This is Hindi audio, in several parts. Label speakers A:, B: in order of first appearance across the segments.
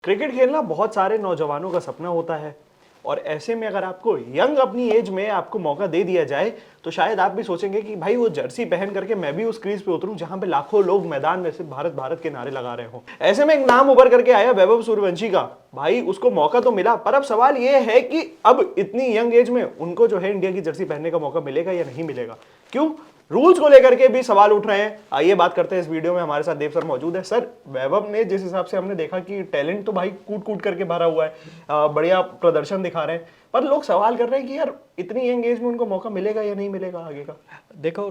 A: क्रिकेट खेलना बहुत सारे नौजवानों का सपना होता है और ऐसे में अगर आपको यंग अपनी एज में आपको मौका दे दिया जाए तो शायद आप भी सोचेंगे कि भाई वो जर्सी पहन करके मैं भी उस क्रीज पे उतरूं जहां पे लाखों लोग मैदान में से भारत भारत के नारे लगा रहे हो। ऐसे में एक नाम उभर करके आया वैभव सूर्यवंशी का। भाई उसको मौका तो मिला पर अब सवाल ये है कि अब इतनी यंग एज में उनको जो है इंडिया की जर्सी पहनने का मौका मिलेगा या नहीं मिलेगा। क्यों? रूल्स को लेकर के भी सवाल उठ रहे हैं। आइए बात करते हैं इस वीडियो में। हमारे साथ देव सर मौजूद है। सर, वैभव ने जिस हिसाब से हमने देखा कि टैलेंट तो भाई कूट कूट करके भरा हुआ है, बढ़िया प्रदर्शन दिखा रहे हैं, पर लोग सवाल कर रहे हैं कि यार इतनी यंग एज में उनको मौका मिलेगा या नहीं मिलेगा आगे का।
B: देखो,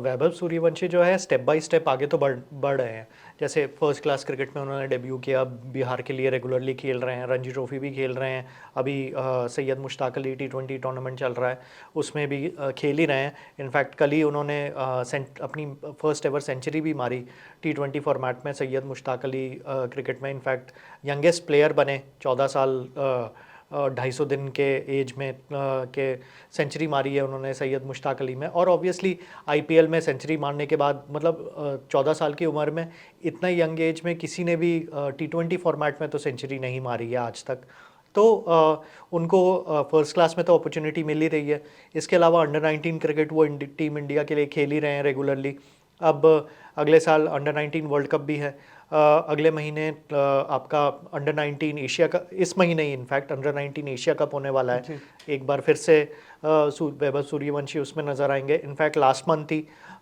B: वैभव सूर्यवंशी जो है स्टेप बाय स्टेप आगे तो बढ़ रहे हैं। जैसे फर्स्ट क्लास क्रिकेट में उन्होंने डेब्यू किया, बिहार के लिए रेगुलरली खेल रहे हैं, रणजी ट्रॉफी भी खेल रहे हैं। अभी सैयद मुश्ताक अली T20 टूर्नामेंट चल रहा है, उसमें भी खेल ही रहे हैं। इनफैक्ट कल ही उन्होंने अपनी फर्स्ट एवर सेंचुरी भी मारी T20 फॉर्मेट में। सैयद मुश्ताक अली क्रिकेट में इनफैक्ट यंगेस्ट प्लेयर बने, 14 साल 250 दिन के एज में के सेंचुरी मारी है उन्होंने सैयद मुश्ताक अली में। और ऑब्वियसली आईपीएल में सेंचुरी मारने के बाद मतलब 14 साल की उम्र में इतना यंग एज में किसी ने भी T20 फॉर्मेट में तो सेंचुरी नहीं मारी है आज तक। तो उनको फर्स्ट क्लास में तो अपॉर्चुनिटी मिल ही रही है। इसके अलावा अंडर-19 क्रिकेट वो टीम इंडिया के लिए खेल ही रहे हैं रेगुलरली। अब अगले साल अंडर-19 वर्ल्ड कप भी है। अगले महीने आपका अंडर-19 एशिया का, इस महीने ही इनफैक्ट अंडर-19 एशिया कप होने वाला है। एक बार फिर से वैभव सूर्यवंशी उसमें नज़र आएंगे। इनफैक्ट लास्ट मंथ ही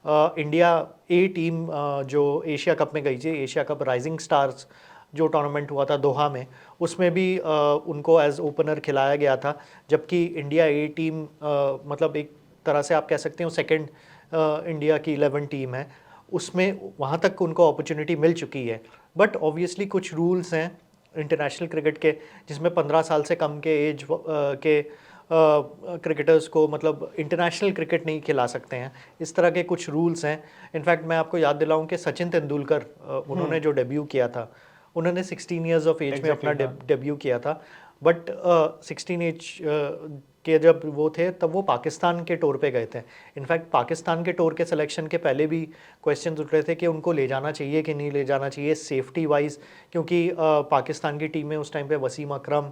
B: इंडिया ए टीम जो एशिया कप में गई थी, एशिया कप राइजिंग स्टार्स जो टूर्नामेंट हुआ था दोहा में, उसमें भी उनको एज ओपनर खिलाया गया था। जबकि इंडिया ए टीम मतलब एक तरह से आप कह सकते हो सेकंड इंडिया की 11 टीम है, उसमें वहाँ तक उनको अपॉर्चुनिटी मिल चुकी है। बट ऑब्वियसली कुछ रूल्स हैं इंटरनेशनल क्रिकेट के, जिसमें 15 साल से कम के एज के क्रिकेटर्स को मतलब इंटरनेशनल क्रिकेट नहीं खिला सकते हैं। इस तरह के कुछ रूल्स हैं। इनफैक्ट मैं आपको याद दिलाऊं कि सचिन तेंदुलकर उन्होंने जो डेब्यू किया था, उन्होंने 16 ईयर्स ऑफ एज में अपना डेब्यू किया था। बट 16 एज के जब वो थे तब वो पाकिस्तान के टूर पे गए थे। इनफैक्ट पाकिस्तान के टूर के सिलेक्शन के पहले भी क्वेश्चन उठ रहे थे कि उनको ले जाना चाहिए कि नहीं ले जाना चाहिए सेफ्टी वाइज, क्योंकि पाकिस्तान की टीम में उस टाइम पे वसीम अकरम,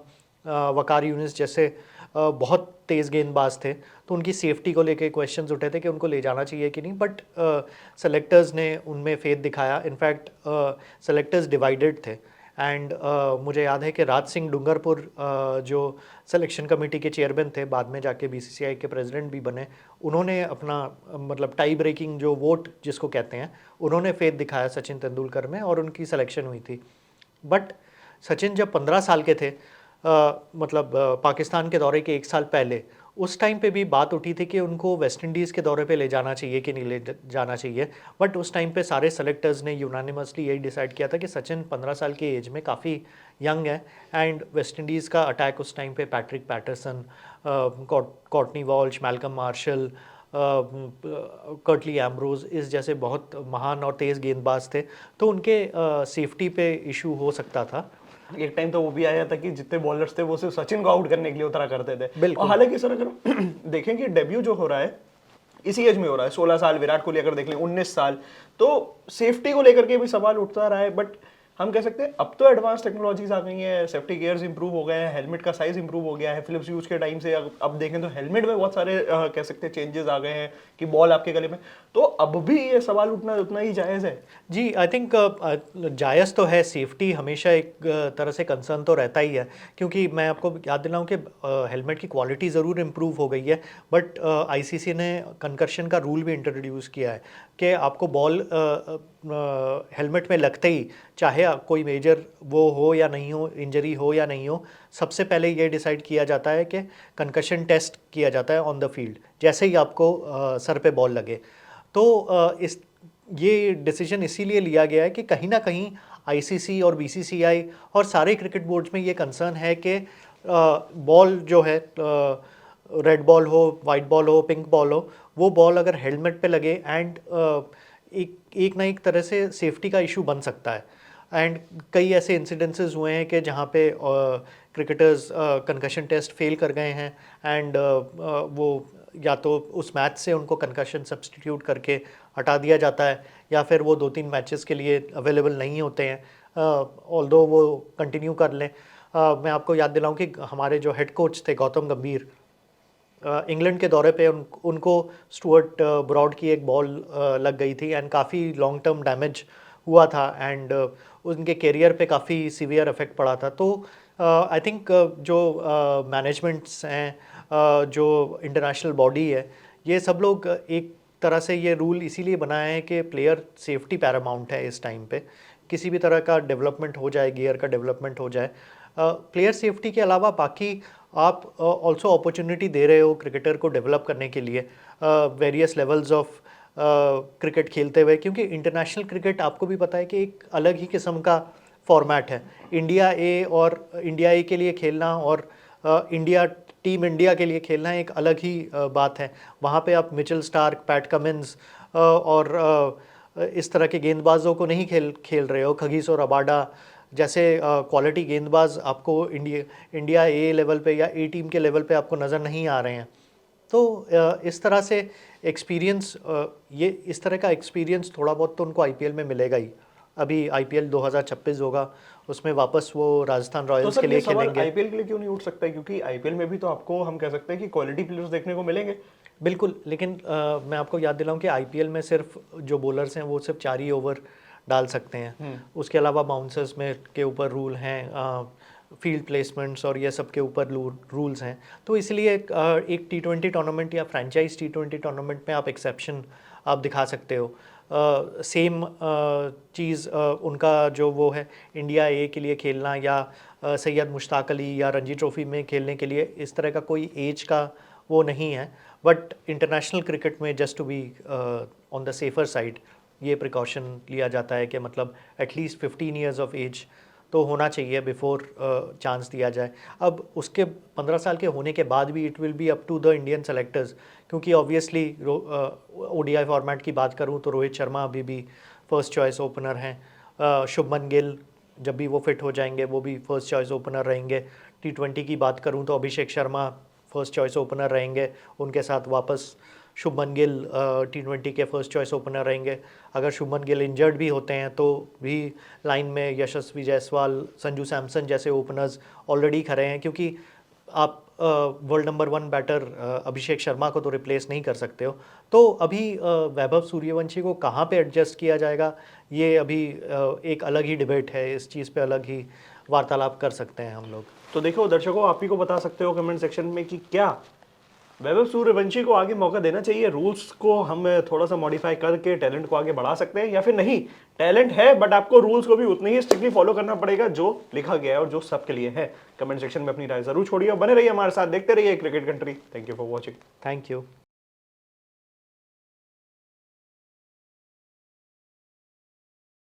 B: वकार यूनिस जैसे बहुत तेज़ गेंदबाज थे, तो उनकी सेफ्टी को लेके क्वेश्चंस उठे थे कि उनको ले जाना चाहिए कि नहीं। बट सेलेक्टर्स ने उनमें फेथ दिखाया। इनफैक्ट सेलेक्टर्स डिवाइडेड थे। एंड मुझे याद है कि राज सिंह डूंगरपुर जो सिलेक्शन कमेटी के चेयरमैन थे, बाद में जाके बीसीसीआई के प्रेसिडेंट भी बने, उन्होंने अपना मतलब टाई ब्रेकिंग जो वोट जिसको कहते हैं, उन्होंने फेथ दिखाया सचिन तेंदुलकर में और उनकी सिलेक्शन हुई थी। बट सचिन जब 15 साल के थे, मतलब पाकिस्तान के दौरे के एक साल पहले, उस टाइम पे भी बात उठी थी कि उनको वेस्ट इंडीज़ के दौरे पे ले जाना चाहिए कि नहीं ले जाना चाहिए। बट उस टाइम पे सारे सेलेक्टर्स ने यूनानिमसली यही डिसाइड किया था कि सचिन 15 साल की एज में काफ़ी यंग है। एंड वेस्ट इंडीज़ का अटैक उस टाइम पे Patrick Patterson, Courtney Walsh, Malcolm Marshall, Curtly Ambrose इस जैसे बहुत महान और तेज़ गेंदबाज थे, तो उनके सेफ्टी पे इशू हो सकता था।
A: एक टाइम तो वो भी आया था कि जितने बॉलर्स थे वो सिर्फ सचिन को आउट करने के लिए उतरा करते थे। और हालांकि सर अगर देखें कि डेब्यू जो हो रहा है इसी एज में हो रहा है, 16 साल, विराट कोहली अगर देख लें 19 साल, तो सेफ्टी को लेकर के भी सवाल उठता रहा है। बट हम कह सकते हैं अब तो एडवांस टेक्नोलॉजीज आ गई हैं, सेफ्टी गियर्स इंप्रूव हो गए हैं, हेलमेट का साइज इंप्रूव हो गया है। फिलिप्स ह्यूज के टाइम से अब देखें तो हेलमेट में बहुत सारे कह सकते हैं चेंजेस आ गए हैं कि बॉल आपके गले में, तो अब भी ये सवाल उठना उतना ही जायज़ है।
B: जी, आई थिंक जायज़ तो है। सेफ्टी हमेशा एक तरह से कंसर्न तो रहता ही है, क्योंकि मैं आपको याद दिलाऊं कि हेलमेट की क्वालिटी ज़रूर इम्प्रूव हो गई है। बट आईसीसी ने कंकर्शन का रूल भी इंट्रोड्यूस किया है कि आपको बॉल हेलमेट में लगते ही, चाहे कोई मेजर वो हो या नहीं हो, इंजरी हो या नहीं हो, सबसे पहले ये डिसाइड किया जाता है कि कंकर्शन टेस्ट किया जाता है ऑन द फील्ड, जैसे ही आपको सर पे बॉल लगे। तो ये डिसीजन इसीलिए लिया गया है कि कहीं ना कहीं आईसीसी और बीसीसीआई और सारे क्रिकेट बोर्ड्स में ये कंसर्न है कि बॉल जो है, रेड बॉल हो, वाइट बॉल हो, पिंक बॉल हो, वो बॉल अगर हेलमेट पे लगे एंड एक ना एक तरह से सेफ्टी का इशू बन सकता है। एंड कई ऐसे इंसिडेंसेस हुए हैं कि जहाँ पे क्रिकेटर्स कंकशन टेस्ट फेल कर गए हैं एंड वो या तो उस मैच से उनको कंकशन सब्स्टिट्यूट करके हटा दिया जाता है, या फिर वो 2-3 मैचेस के लिए अवेलेबल नहीं होते हैं। ऑल्दो वो कंटिन्यू कर लें। मैं आपको याद दिलाऊं कि हमारे जो हेड कोच थे गौतम गंभीर, इंग्लैंड के दौरे पे उनको स्टुअर्ट ब्रॉड की एक बॉल लग गई थी एंड काफ़ी लॉन्ग टर्म डैमेज हुआ था एंड उनके करियर पे काफ़ी सीवियर इफेक्ट पड़ा था। तो आई थिंक जो मैनेजमेंट्स हैं, जो इंटरनेशनल बॉडी है, ये सब लोग एक तरह से ये रूल इसीलिए बनाए हैं कि प्लेयर सेफ्टी पैरामाउंट है इस टाइम पे। किसी भी तरह का डेवलपमेंट हो जाए, गियर का डेवलपमेंट हो जाए, प्लेयर सेफ्टी के अलावा बाकी आप ऑल्सो अपॉर्चुनिटी दे रहे हो क्रिकेटर को डेवलप करने के लिए वेरियस लेवल्स ऑफ क्रिकेट खेलते हुए, क्योंकि इंटरनेशनल क्रिकेट आपको भी पता है कि एक अलग ही किस्म का फॉर्मेट है। इंडिया ए और इंडिया ए के लिए खेलना और टीम इंडिया के लिए खेलना एक अलग ही बात है। वहाँ पे आप मिचेल स्टार्क, पैट कमिंस और इस तरह के गेंदबाजों को नहीं खेल रहे हो। खगीसो रबाडा जैसे क्वालिटी गेंदबाज आपको इंडिया ए लेवल पे या ए टीम के लेवल पे आपको नज़र नहीं आ रहे हैं। तो इस तरह से एक्सपीरियंस, ये इस तरह का एक्सपीरियंस थोड़ा बहुत तो उनको आईपीएल में मिलेगा ही। अभी आईपीएल 2026 होगा, उसमें वापस वो राजस्थान
A: तो
B: रॉयल्स के
A: सर
B: लिए
A: ये सवाल
B: खेलेंगे।
A: आईपीएल के लिए क्यों नहीं उठ सकता है? क्योंकि आईपीएल में भी तो आपको हम कह सकते हैं कि क्वालिटी प्लेयर्स देखने को मिलेंगे।
B: बिल्कुल, लेकिन मैं आपको याद दिलाऊं कि आईपीएल में सिर्फ जो बॉलर्स हैं वो सिर्फ 4 ही ओवर डाल सकते हैं। उसके अलावा बाउंसर्स में के ऊपर रूल हैं, फील्ड प्लेसमेंट्स और ये सब के ऊपर रूल्स हैं। तो इसलिए एक टी20 टूर्नामेंट या फ्रेंचाइज टी20 टूर्नामेंट में आप एक्सेप्शन आप दिखा सकते हो। सेम चीज़ उनका जो वो है इंडिया ए के लिए खेलना या सैयद मुश्ताक अली या रणजी ट्रॉफी में खेलने के लिए इस तरह का कोई एज का वो नहीं है। बट इंटरनेशनल क्रिकेट में just to be on the safer side ये प्रिकॉशन लिया जाता है कि मतलब एटलीस्ट 15 ईयर्स ऑफ एज तो होना चाहिए बिफोर चांस दिया जाए। अब उसके 15 साल के होने के बाद भी it will be up to the Indian selectors, क्योंकि ऑब्वियसली ओडीआई फॉर्मेट की बात करूं तो रोहित शर्मा अभी भी फर्स्ट चॉइस ओपनर हैं। शुभमन गिल जब भी वो फिट हो जाएंगे वो भी फर्स्ट चॉइस ओपनर रहेंगे। टी20 की बात करूं तो Abhishek Sharma first choice opener रहेंगे, उनके साथ वापस शुभमन गिल टी20 के फर्स्ट चॉइस ओपनर रहेंगे। अगर शुभमन गिल इंजर्ड भी होते हैं तो भी लाइन में यशस्वी जायसवाल, संजू सैमसन जैसे ओपनर्स ऑलरेडी खड़े हैं, क्योंकि आप world number 1 batter Abhishek Sharma को तो रिप्लेस नहीं कर सकते हो। तो अभी वैभव सूर्यवंशी को कहाँ पे एडजस्ट किया जाएगा, ये अभी एक अलग ही डिबेट है। इस चीज़ पे अलग ही वार्तालाप कर सकते हैं हम लोग।
A: तो देखो दर्शकों, आप ही को बता सकते हो कमेंट सेक्शन में कि क्या वैभव सूर्यवंशी को आगे मौका देना चाहिए, रूल्स को हम थोड़ा सा मॉडिफाई करके टैलेंट को आगे बढ़ा सकते हैं, या फिर नहीं टैलेंट है बट आपको रूल्स को भी उतनी ही स्ट्रिक्टली फॉलो करना पड़ेगा जो लिखा गया है और जो सबके लिए है। कमेंट सेक्शन में अपनी राय जरूर छोड़िए और बने रहिए हमारे साथ, देखते रहिए cricket country. Thank you for watching.
B: Thank you.